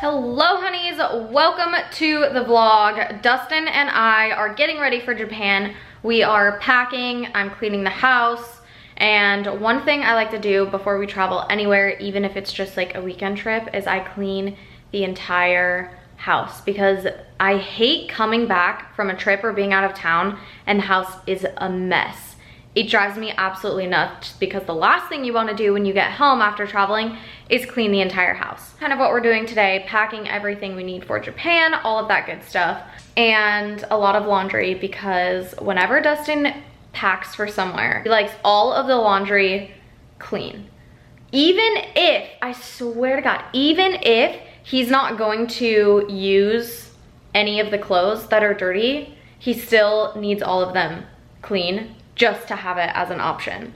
Hello honeys, welcome to the vlog. Dustin and I are getting ready for Japan. We are packing, I'm cleaning the house, and one thing I like to do before we travel anywhere, even if it's just like a weekend trip, is I clean the entire house because I hate coming back from a trip or being out of town and the house is a mess. It drives me absolutely nuts because the last thing you want to do when you get home after traveling is clean the entire house. Kind of what we're doing today, packing everything we need for Japan, all of that good stuff, and a lot of laundry because whenever Dustin packs for somewhere, he likes all of the laundry clean. Even if, I swear to God, even if he's not going to use any of the clothes that are dirty, he still needs all of them clean just to have it as an option.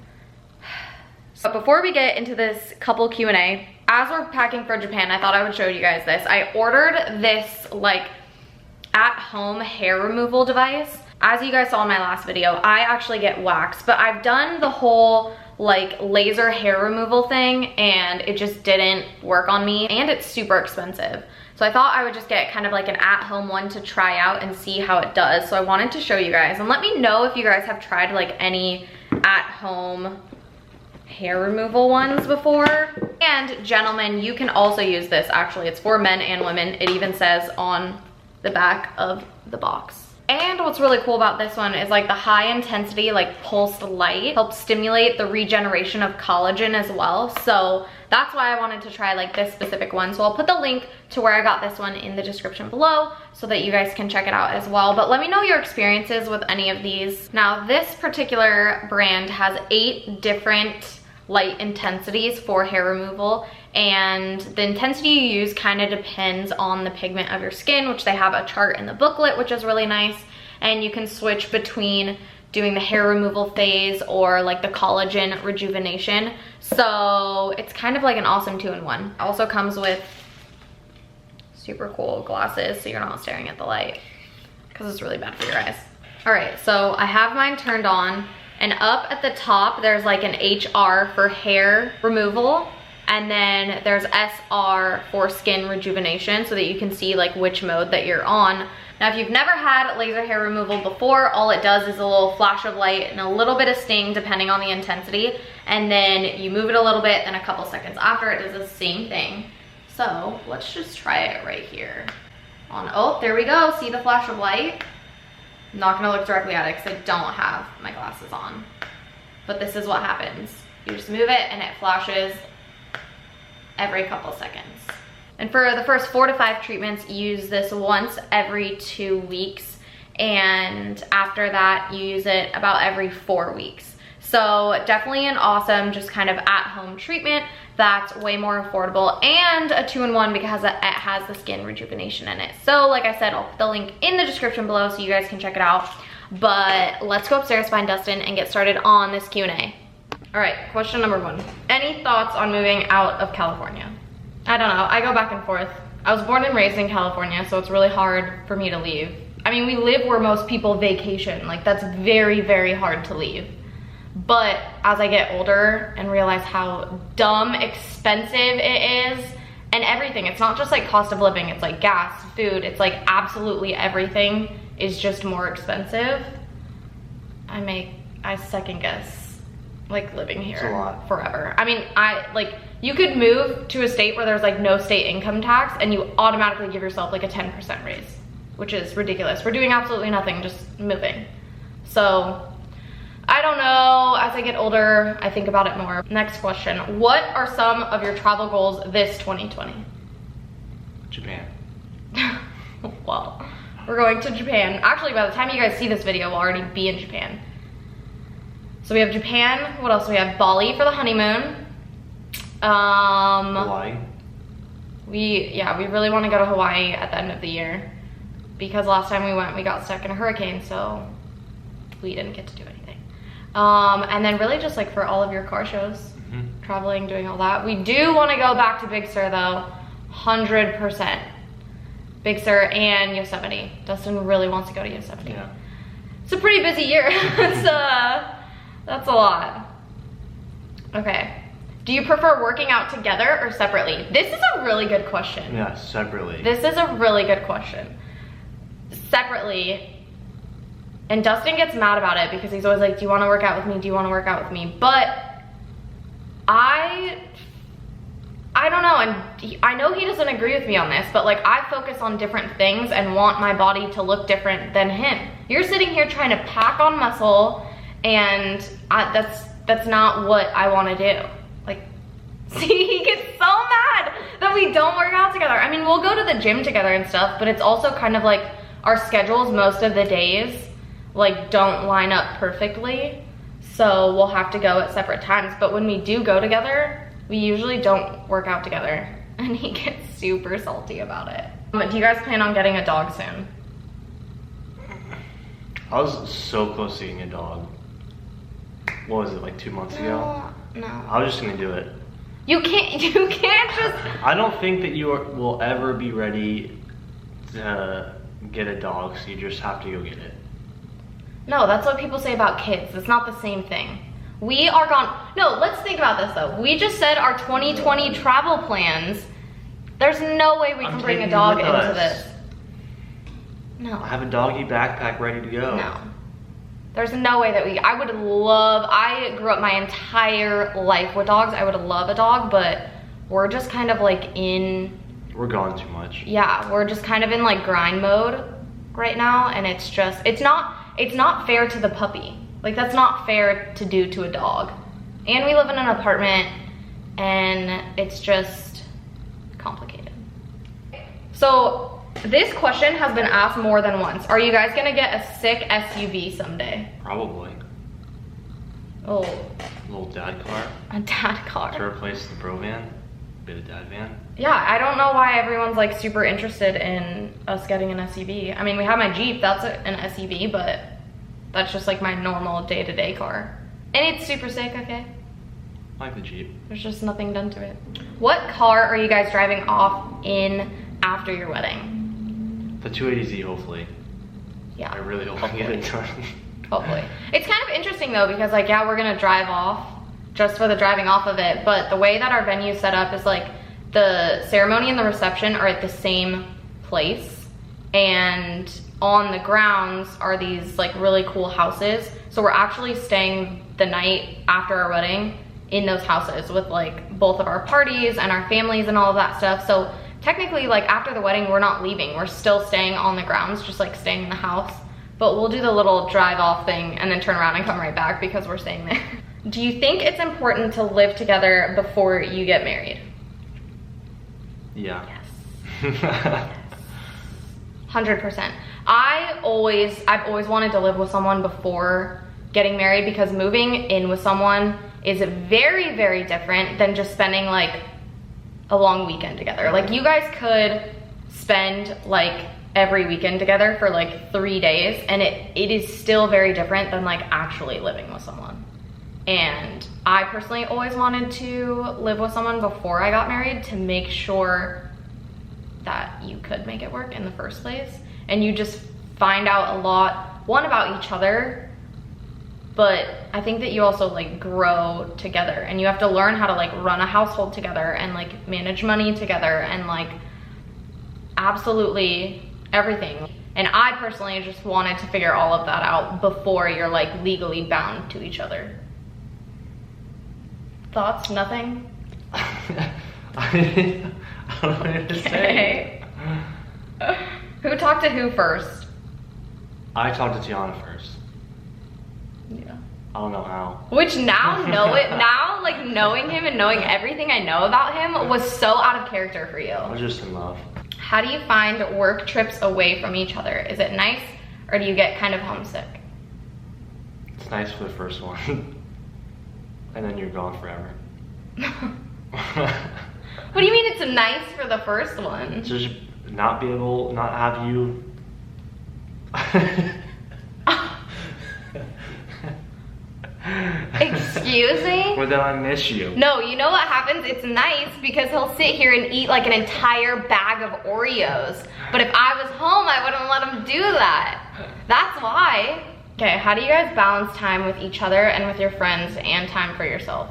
So before we get into this couple Q&A, as we're packing for Japan, I thought I would show you guys this. I ordered this like at-home hair removal device. As you guys saw in my last video, I actually get wax, but I've done the whole like laser hair removal thing and it just didn't work on me, and it's super expensive. So I thought I would just get kind of like an at-home one to try out and see how it does. So I wanted to show you guys, and let me know if you guys have tried like any at-home hair removal ones before. And gentlemen, you can also use this. Actually, it's for men and women. It even says on the back of the box. And what's really cool about this one is like the high intensity like pulsed light helps stimulate the regeneration of collagen as well. So that's why I wanted to try like this specific one. So I'll put the link to where I got this one in the description below so that you guys can check it out as well. But let me know your experiences with any of these. Now this particular brand has 8 different light intensities for hair removal, and the intensity you use kind of depends on the pigment of your skin, which they have a chart in the booklet, which is really nice. And you can switch between doing the hair removal phase or like the collagen rejuvenation. So it's kind of like an awesome 2-in-1. Also comes with super cool glasses so you're not staring at the light because it's really bad for your eyes. All right, so I have mine turned on, and up at the top there's like an HR for hair removal, and then there's SR for skin rejuvenation so that you can see like which mode that you're on. Now, if you've never had laser hair removal before, all it does is a little flash of light and a little bit of sting depending on the intensity, and then you move it a little bit, then a couple seconds after it does the same thing. So let's just try it right here. Oh, there we go. See the flash of light? I'm not gonna look directly at it because I don't have my glasses on, but this is what happens. You just move it and it flashes every couple seconds. And for the first 4 to 5 treatments, use this once every 2 weeks, and after that you use it about every 4 weeks. So definitely an awesome just kind of at-home treatment that's way more affordable, and a 2-in-1 because it has the skin rejuvenation in it. So like I said, I'll put the link in the description below so you guys can check it out. But let's go upstairs, find Dustin, and get started on this Q&A. All right, question number 1. Any thoughts on moving out of California? I don't know, I go back and forth. I was born and raised in California, so it's really hard for me to leave. I mean, we live where most people vacation. Like, that's very, very hard to leave. But as I get older and realize how dumb expensive it is, and everything, it's not just like cost of living, it's like gas, food, it's like absolutely everything is just more expensive. I second guess like living here forever. I mean, you could move to a state where there's like no state income tax and you automatically give yourself like a 10% raise, which is ridiculous. We're doing absolutely nothing, just moving. So I don't know, as I get older, I think about it more. Next question, what are some of your travel goals this 2020? Japan. Well, we're going to Japan. Actually, by the time you guys see this video, we'll already be in Japan. So we have Japan, what else? We have Bali for the honeymoon. Hawaii. We really want to go to Hawaii at the end of the year because last time we went, we got stuck in a hurricane, so we didn't get to do anything. And then really just like for all of your car shows, traveling, doing all that. We do want to go back to Big Sur though, 100%. Big Sur and Yosemite. Dustin really wants to go to Yosemite. Yeah. It's a pretty busy year. That's a lot. Okay. Do you prefer working out together or separately? This is a really good question. Yeah, separately. This is a really good question. Separately, and Dustin gets mad about it because he's always like, do you want to work out with me? Do you want to work out with me? But I don't know, and I know he doesn't agree with me on this, but like I focus on different things and want my body to look different than him. You're sitting here trying to pack on muscle, and that's not what I want to do. Like, see, he gets so mad that we don't work out together. I mean, we'll go to the gym together and stuff, but it's also kind of like our schedules most of the days like don't line up perfectly. So we'll have to go at separate times. But when we do go together, we usually don't work out together. And he gets super salty about it. But do you guys plan on getting a dog soon? I was so close to getting a dog. What was it, like 2 months ago? No. I was just gonna do it. You can't just... I don't think that you will ever be ready to get a dog, so you just have to go get it. No, that's what people say about kids. It's not the same thing. We are gone. No, let's think about this though. We just said our 2020 travel plans. There's no way we can bring a dog into this. No. I have a doggy backpack ready to go. No. There's no way that I grew up my entire life with dogs. I would love a dog, but we're just kind of like we're gone too much. Yeah, we're just kind of in like grind mode right now, and it's not fair to the puppy. Like, that's not fair to do to a dog. And we live in an apartment, and it's just complicated. So this question has been asked more than once. Are you guys gonna get a sick SUV someday? Probably. Oh. A little dad car. A dad car. To replace the bro van. Bit of dad van. Yeah, I don't know why everyone's like super interested in us getting an SUV. I mean, we have my Jeep, that's an SUV, but that's just like my normal day-to-day car. And it's super sick, okay? I like the Jeep. There's just nothing done to it. What car are you guys driving off in after your wedding? The 280Z, hopefully. Yeah. I really hope I get it done. Hopefully. It's kind of interesting though, because like, yeah, we're gonna drive off just for the driving off of it, but the way that our venue is set up is like the ceremony and the reception are at the same place, and on the grounds are these like really cool houses. So we're actually staying the night after our wedding in those houses with like both of our parties and our families and all of that stuff. So technically, like after the wedding, we're not leaving. We're still staying on the grounds, just like staying in the house. But we'll do the little drive off thing and then turn around and come right back because we're staying there. Do you think it's important to live together before you get married? Yeah. Yes. 100%. I've always wanted to live with someone before getting married, because moving in with someone is very, very different than just spending like a long weekend together. Like, you guys could spend like every weekend together for like 3 days, and it is still very different than like actually living with someone. And I personally always wanted to live with someone before I got married to make sure that you could make it work in the first place. And you just find out a lot, one, about each other, but I think that you also like grow together, and you have to learn how to like run a household together and like manage money together and like absolutely everything. And I personally just wanted to figure all of that out before you're like legally bound to each other. Thoughts? Nothing? I don't know what to say. Who talked to who first? I talked to Tiana first. Yeah. I don't know how. Which now like knowing him and knowing everything I know about him was so out of character for you. I was just in love. How do you find work trips away from each other? Is it nice, or do you get kind of homesick? It's nice for the first one. And then you're gone forever. What do you mean it's nice for the first one? Just not have you. Excuse me? Or that I miss you. No, you know what happens? It's nice because he'll sit here and eat like an entire bag of Oreos. But if I was home, I wouldn't let him do that. That's why. Okay, how do you guys balance time with each other and with your friends and time for yourself?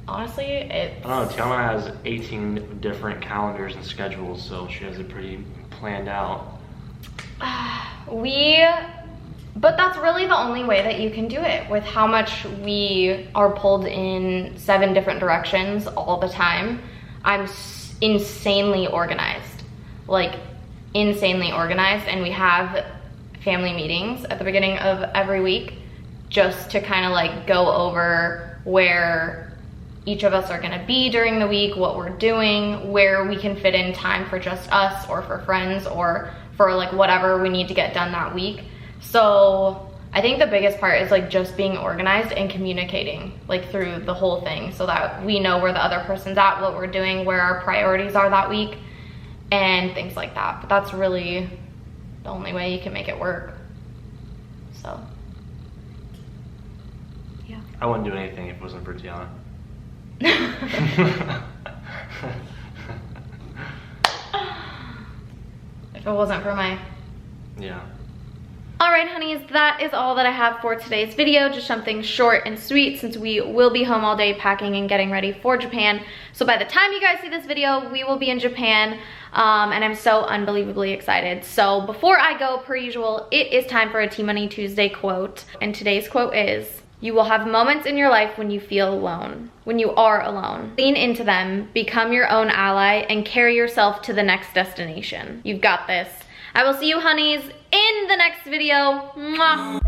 honestly, it's... I don't know, Tiana has 18 different calendars and schedules, so she has it pretty planned out. But that's really the only way that you can do it, with how much we are pulled in 7 different directions all the time. I'm insanely organized, like insanely organized, and we have family meetings at the beginning of every week just to kind of like go over where each of us are gonna be during the week, what we're doing, where we can fit in time for just us or for friends or for like whatever we need to get done that week. So I think the biggest part is like just being organized and communicating like through the whole thing so that we know where the other person's at, what we're doing, where our priorities are that week, and things like that. But that's really the only way you can make it work. So, yeah. I wouldn't do anything if it wasn't for Tiana. If it wasn't for my... Yeah. Alright honeys, that is all that I have for today's video. Just something short and sweet since we will be home all day packing and getting ready for Japan. So by the time you guys see this video, we will be in Japan, and I'm so unbelievably excited. So before I go, per usual, it is time for a T-Money Tuesday quote. And today's quote is, "You will have moments in your life when you feel alone, when you are alone. Lean into them, become your own ally, and carry yourself to the next destination. You've got this." I will see you honeys in the next video. Mwah.